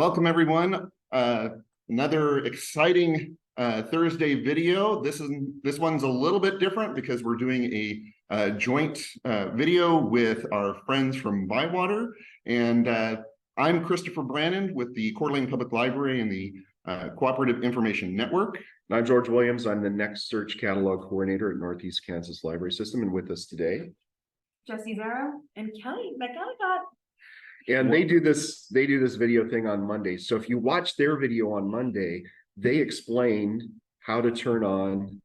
Welcome everyone. Another exciting Thursday video. This one's a little bit different because we're doing a joint video with our friends from ByWater, and I'm Christopher Brannon with the Coeur d'Alene Public Library and the Cooperative Information Network. And I'm George Williams. I'm the Next Search Catalog Coordinator at Northeast Kansas Library System, and with us today, Jessie, Zairo, and Kelly McElligott. And they do this video thing on Monday. So if you watch their video on Monday, they explained how to turn on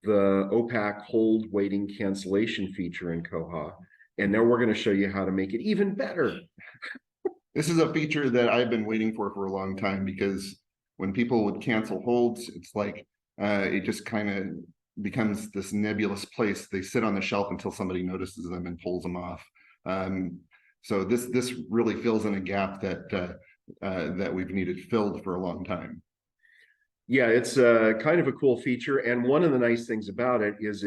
the OPAC hold waiting cancellation feature in Koha. And now we're going to show you how to make it even better. This is a feature that I've been waiting for a long time, because when people would cancel holds, it's like it just kind of becomes this nebulous place. They sit on the shelf until somebody notices them and pulls them off. So this really fills in a gap that that we've needed filled for a long time. Yeah, it's kind of a cool feature. And one of the nice things about it is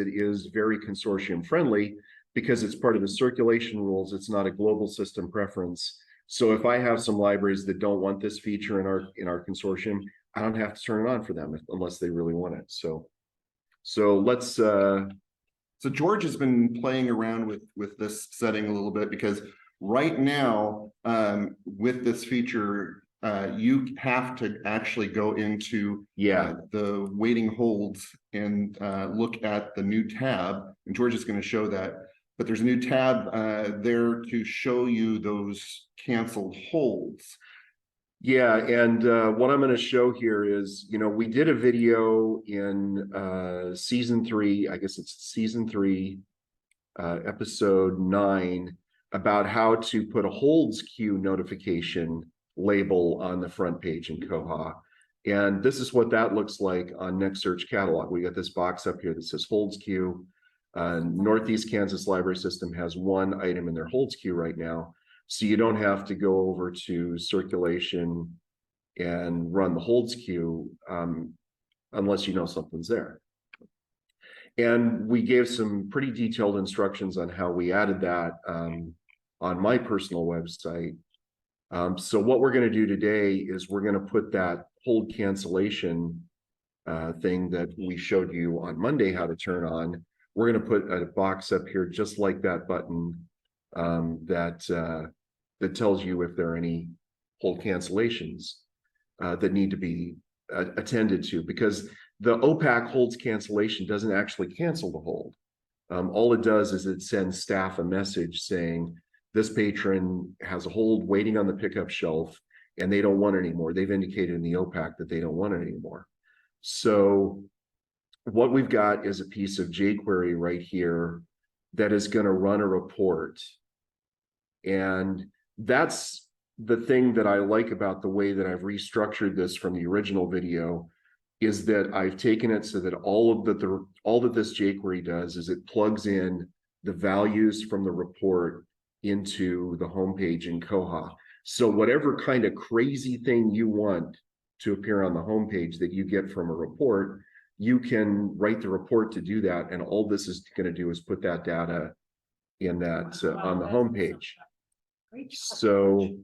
very consortium friendly, because it's part of the circulation rules. It's not a global system preference. So if I have some libraries that don't want this feature in our consortium, I don't have to turn it on for them unless they really want it. So let's so George has been playing around with this setting a little bit, because right now, with this feature, you have to actually go into the waiting holds and look at the new tab. And George is going to show that. But there's a new tab there to show you those canceled holds. Yeah, and what I'm going to show here is, we did a video in season 3, I guess it's season 3, episode 9, about how to put a holds queue notification label on the front page in Koha. And this is what that looks like on Next Search Catalog. We got this box up here that says holds queue. Northeast Kansas Library System has one item in their holds queue right now. So you don't have to go over to circulation and run the holds queue unless you know something's there. And we gave some pretty detailed instructions on how we added that on my personal website. So what we're going to do today is we're going to put that hold cancellation thing that we showed you on Monday how to turn on. We're going to put a box up here just like that button that tells you if there are any hold cancellations that need to be attended to, because the OPAC holds cancellation doesn't actually cancel the hold. All it does is it sends staff a message saying this patron has a hold waiting on the pickup shelf and they don't want it anymore. They've indicated in the OPAC that they don't want it anymore. So what we've got is a piece of jQuery right here that is going to run a report. And that's the thing that I like about the way that I've restructured this from the original video, is that I've taken it so that all that this jQuery does is it plugs in the values from the report into the homepage in Koha. So whatever kind of crazy thing you want to appear on the homepage that you get from a report, you can write the report to do that. And all this is going to do is put that data in that on the homepage. So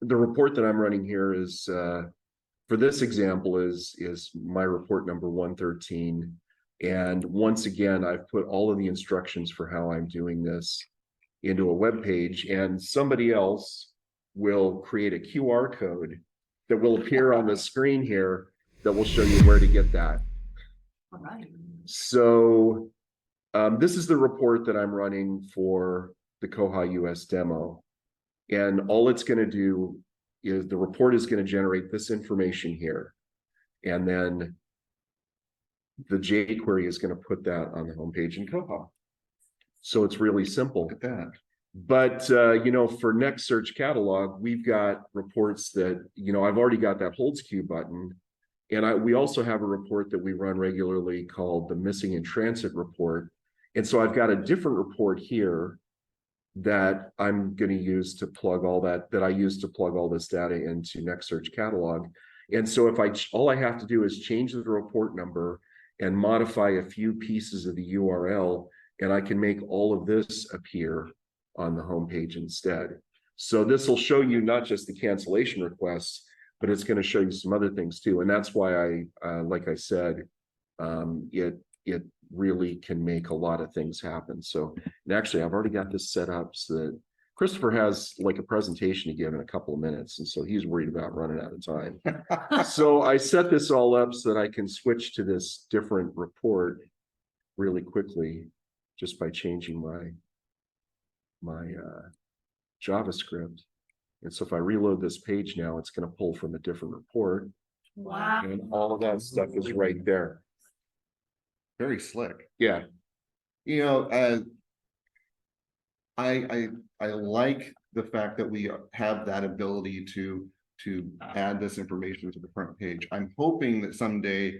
the report that I'm running here is for this example is my report number 113. And once again, I've put all of the instructions for how I'm doing this into a web page, and somebody else will create a QR code that will appear on the screen here that will show you where to get that. All right. So this is the report that I'm running for the koha-US demo. And all it's going to do is the report is going to generate this information here. And then the jQuery is going to put that on the homepage in Koha. So it's really simple. Look at that. But, for Next Search Catalog, we've got reports that, I've already got that holds queue button. And we also have a report that we run regularly called the Missing in Transit report. And so I've got a different report here that I'm going to use to plug all I use to plug all this data into Next Search Catalog. And so all I have to do is change the report number and modify a few pieces of the URL, and I can make all of this appear on the homepage instead. So this will show you not just the cancellation requests, but it's going to show you some other things too. And that's why like I said, it really can make a lot of things happen. So, and actually I've already got this set up so that Christopher has like a presentation to give in a couple of minutes. And so he's worried about running out of time. So I set this all up so that I can switch to this different report really quickly, just by changing my JavaScript. And so if I reload this page now, it's going to pull from a different report. Wow. And all of that stuff is right there. Very slick. Yeah. You know, I like the fact that we have that ability to add this information to the front page. I'm hoping that someday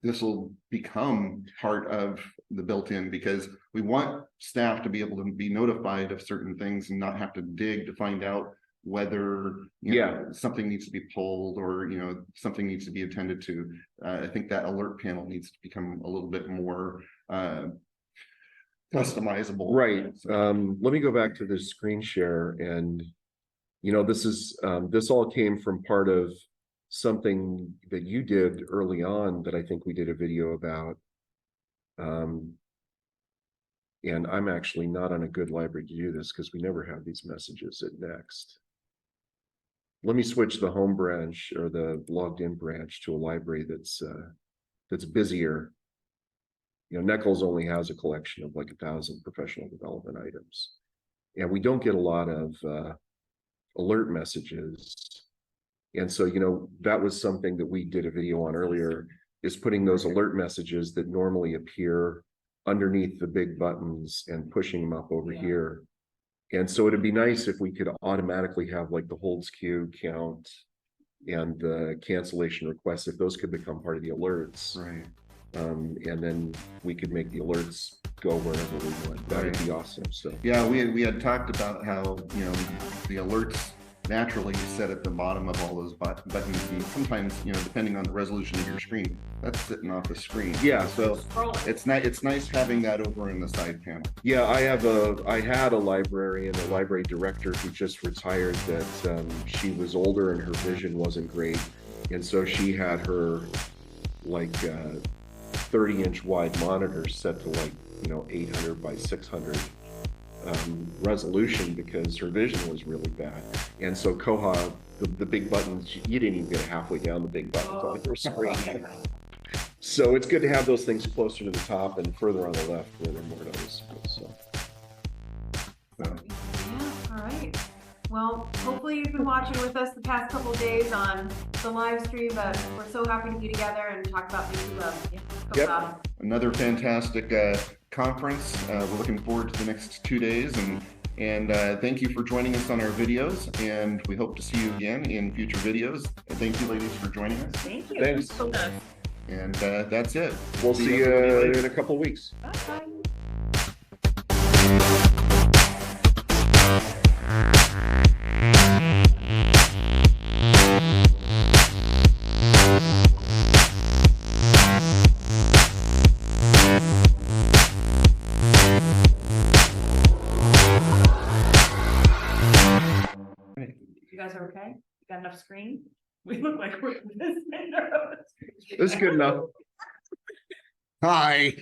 this will become part of the built-in, because we want staff to be able to be notified of certain things and not have to dig to find out whether you know, something needs to be pulled or something needs to be attended to. I think that alert panel needs to become a little bit more customizable. Right. Let me go back to the screen share, and this is this all came from part of something that you did early on that I think we did a video about. And I'm actually not on a good library to do this because we never have these messages at Next. Let me switch the home branch or the logged in branch to a library that's busier. Neckles only has a collection of like 1,000 professional development items, and we don't get a lot of alert messages. And so, that was something that we did a video on earlier, is putting those alert messages that normally appear underneath the big buttons and pushing them up over here. And so it'd be nice if we could automatically have like the holds queue count and the cancellation requests, if those could become part of the alerts. Right. And then we could make the alerts go wherever we want. That would be awesome. So yeah, we had talked about how the alerts naturally set at the bottom of all those buttons, and sometimes depending on the resolution of your screen, that's sitting off the screen. Yeah, so it's nice having that over in the side panel. Yeah, I had a librarian, a library director who just retired, that she was older and her vision wasn't great, and so she had her like 30-inch wide monitor set to like 800 by 600 resolution because her vision was really bad. And so Koha, the big buttons, you didn't even get halfway down the big buttons on her screen. So it's good to have those things closer to the top and further on the left where they're more noticeable. So. Yeah, all right. Well, hopefully you've been watching with us the past couple of days on the live stream, but we're so happy to be together and talk about things we love. Yep. Another fantastic conference. We're looking forward to the next 2 days, and thank you for joining us on our videos, and we hope to see you again in future videos. And thank you, ladies, for joining us. Thank you. Thanks. And that's it. We'll see you in a couple of weeks. Bye. You guys are okay? You got enough screen? We look like we're this. That's good enough. Hi.